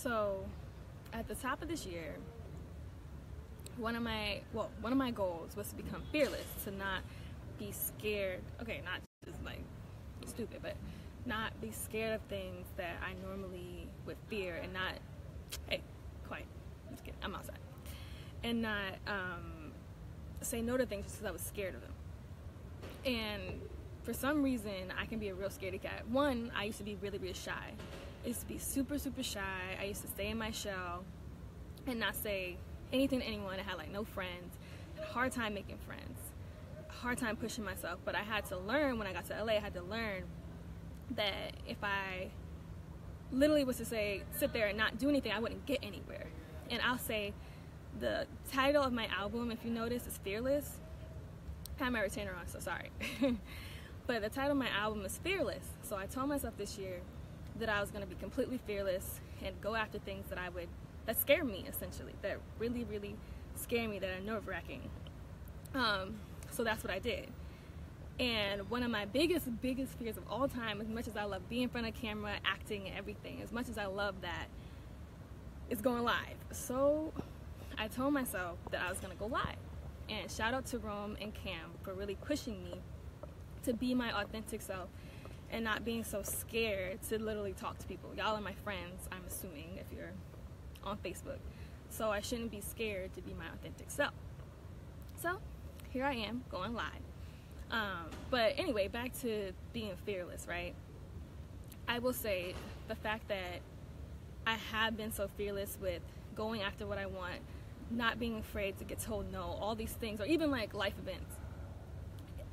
So at the top of this year, one of my goals was to become fearless, to not be scared. Okay, not just like stupid, but not be scared of things that I normally would fear, and not, hey, quiet, I'm just kidding, I'm outside, and not say no to things just because I was scared of them. And for some reason, I can be a real scaredy cat. One, I used to be really, really shy. I used to be super, super shy. I used to stay in my shell and not say anything to anyone. I had like no friends, had a hard time making friends, a hard time pushing myself. But I had to learn, when I got to LA, I had to learn that if I literally was to say, sit there and not do anything, I wouldn't get anywhere. And I'll say the title of my album, if you notice, is Fearless. I have my retainer on, so sorry. But the title of my album is Fearless. So I told myself this year that I was going to be completely fearless and go after things that scare me, essentially, that really, really scare me, that are nerve-wracking. So that's what I did. And one of my biggest fears of all time, as much as I love being in front of camera, acting and everything, as much as I love that, is going live. So I told myself that I was going to go live. And shout out to Rome and Cam for really pushing me to be my authentic self and not being so scared to literally talk to people. Y'all are my friends, I'm assuming, if you're on Facebook. So I shouldn't be scared to be my authentic self. So here I am, going live. But anyway, back to being fearless, right? I will say the fact that I have been so fearless with going after what I want, not being afraid to get told no, all these things, or even like life events.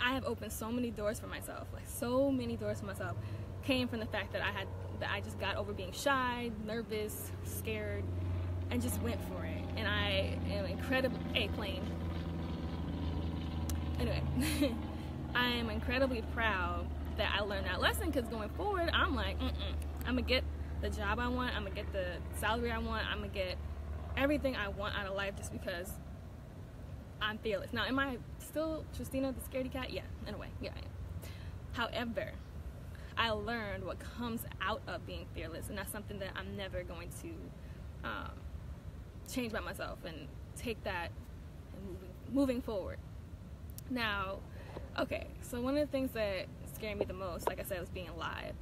I have opened so many doors for myself, like so many doors for myself, came from the fact that I just got over being shy, nervous, scared, and just went for it. And I am incredibly, Anyway, I am incredibly proud that I learned that lesson, because going forward, I'm like, I'm gonna get the job I want, I'm gonna get the salary I want, I'm gonna get everything I want out of life just because I'm fearless. Now, am I still Tristina the scaredy cat? Yeah, in a way, yeah, I am. However, I learned what comes out of being fearless, and that's something that I'm never going to change by myself, and take that and moving forward. Now, okay, so one of the things that scared me the most, like I said, was being live.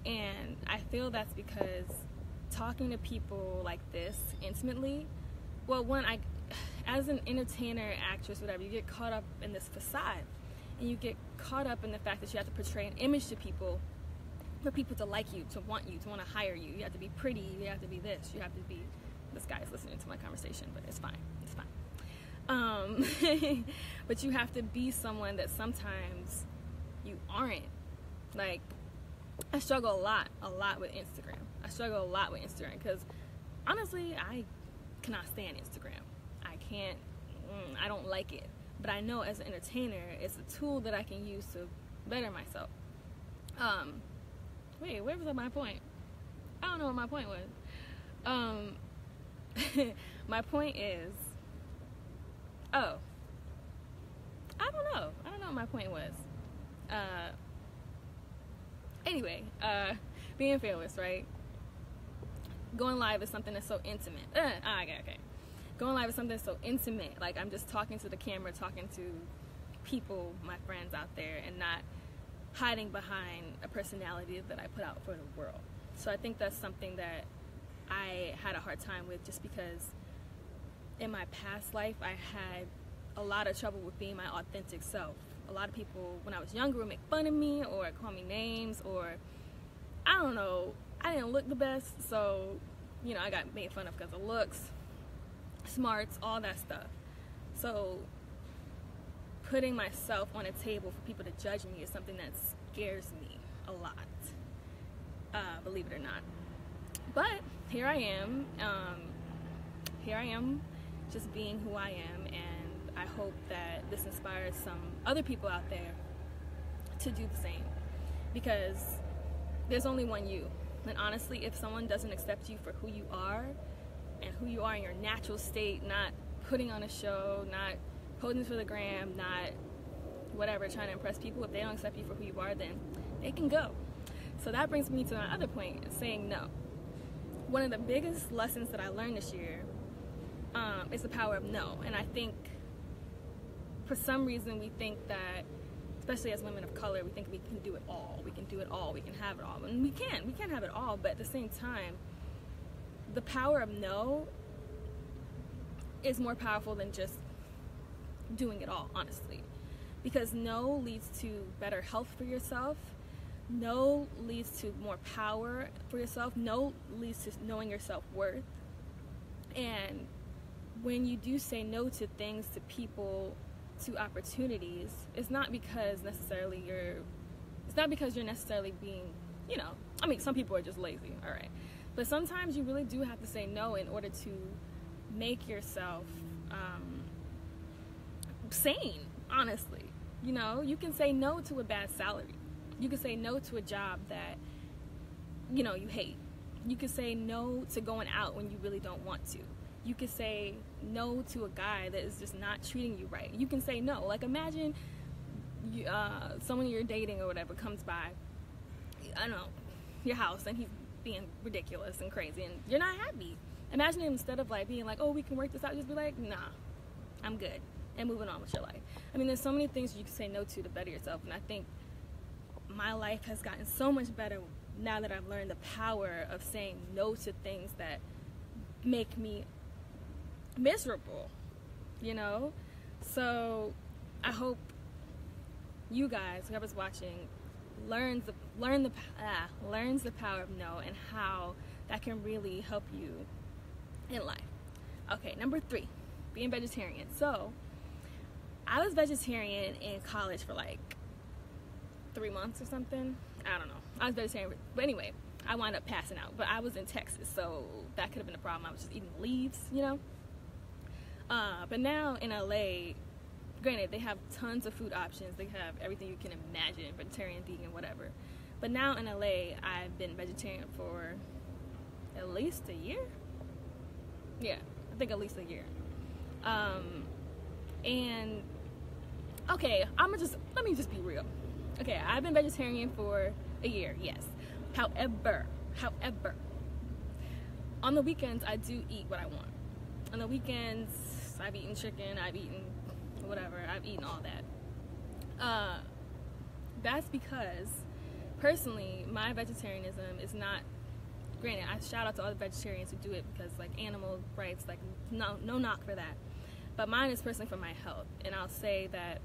And I feel that's because talking to people like this intimately, well, one, as an entertainer, actress, whatever, you get caught up in this facade, and you get caught up in the fact that you have to portray an image to people for people to like you, to want to hire you. You have to be pretty, you have to be this, you have to be, this guy's listening to my conversation, but it's fine, it's fine. But you have to be someone that sometimes you aren't. Like, I struggle a lot with Instagram. I struggle a lot with Instagram because, honestly, I cannot stand Instagram. I don't like it. But I know as an entertainer, it's a tool that I can use to better myself. Wait, where was my point? I don't know what my point was. My point is, I don't know what my point was. Anyway, being fearless, right? Going live is something that's so intimate. Okay. Going live is something that's so intimate. Like, I'm just talking to the camera, talking to people, my friends out there, and not hiding behind a personality that I put out for the world. So I think that's something that I had a hard time with, just because in my past life I had a lot of trouble with being my authentic self. A lot of people, when I was younger, would make fun of me or call me names, or I don't know, I didn't look the best, so, you know, I got made fun of because of looks, smarts, all that stuff. So putting myself on a table for people to judge me is something that scares me a lot, believe it or not. But here I am just being who I am, and I hope that this inspires some other people out there to do the same, because there's only one you. And honestly, if someone doesn't accept you for who you are, and who you are in your natural state, not putting on a show, not posing for the gram, not whatever, trying to impress people, if they don't accept you for who you are, then they can go. So that brings me to my other point, saying no. one of the biggest lessons that I learned this year is the power of no. And I think for some reason we think that, especially as women of color, we think we can do it all. We can do it all. We can have it all. And we can have it all. But at the same time, the power of no is more powerful than just doing it all, honestly. Because no leads to better health for yourself. No leads to more power for yourself. No leads to knowing your self-worth. And when you do say no to things, to people, to opportunities, it's not because you're necessarily being, you know, I mean, some people are just lazy, all right. But sometimes you really do have to say no in order to make yourself sane, honestly. You know, you can say no to a bad salary. You can say no to a job that, you know, you hate. You can say no to going out when you really don't want to. You can say no to a guy that is just not treating you right. You can say no. Like, imagine someone you're dating or whatever comes by, I don't know, your house, and he's being ridiculous and crazy, and you're not happy. Imagine him, instead of like being like, oh, we can work this out, just be like, nah, I'm good, and moving on with your life. I mean, there's so many things you can say no to better yourself, and I think my life has gotten so much better now that I've learned the power of saying no to things that make me miserable, you know? So I hope you guys, whoever's watching, learns the power of no and how that can really help you in life. Okay, number 3, being vegetarian. So I was vegetarian in college for like 3 months or something. I don't know. I was vegetarian, but anyway, I wound up passing out. But I was in Texas, so that could have been a problem. I was just eating leaves, you know. But now in LA, granted, they have tons of food options. They have everything you can imagine, vegetarian, vegan, whatever. But now in LA, I've been vegetarian for at least a year. Yeah, I think at least a year. And okay, let me just be real. Okay, I've been vegetarian for a year, yes. However, on the weekends, I do eat what I want. On the weekends, I've eaten chicken, I've eaten whatever, I've eaten all that. That's because, personally, my vegetarianism is not, granted, I shout out to all the vegetarians who do it because, like, animal rights, like, no knock for that. But mine is personally for my health, and I'll say that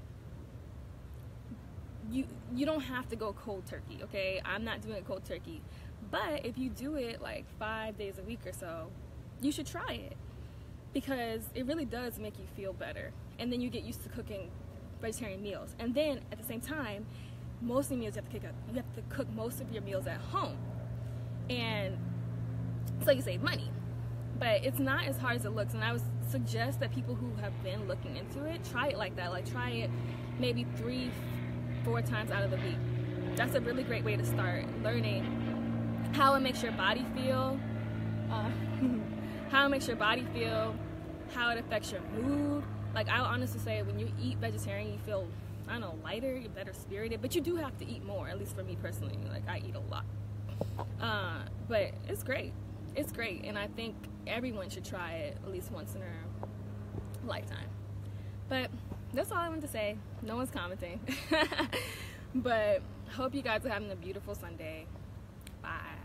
you don't have to go cold turkey, okay? I'm not doing it cold turkey. But if you do it, like, 5 days a week or so, you should try it. Because it really does make you feel better. And then you get used to cooking vegetarian meals. And then, at the same time, most of the meals you have to cook most of your meals at home. And so you save money. But it's not as hard as it looks. And I would suggest that people who have been looking into it, try it like that. Like, try it maybe 3-4 times out of the week. That's a really great way to start learning how it makes your body feel. How it makes your body feel, how it affects your mood. Like, I'll honestly say, when you eat vegetarian, you feel, I don't know, lighter, you're better spirited, but you do have to eat more, at least for me personally. Like, I eat a lot. But it's great. It's great, and I think everyone should try it at least once in their lifetime. But that's all I wanted to say. No one's commenting. But hope you guys are having a beautiful Sunday. Bye.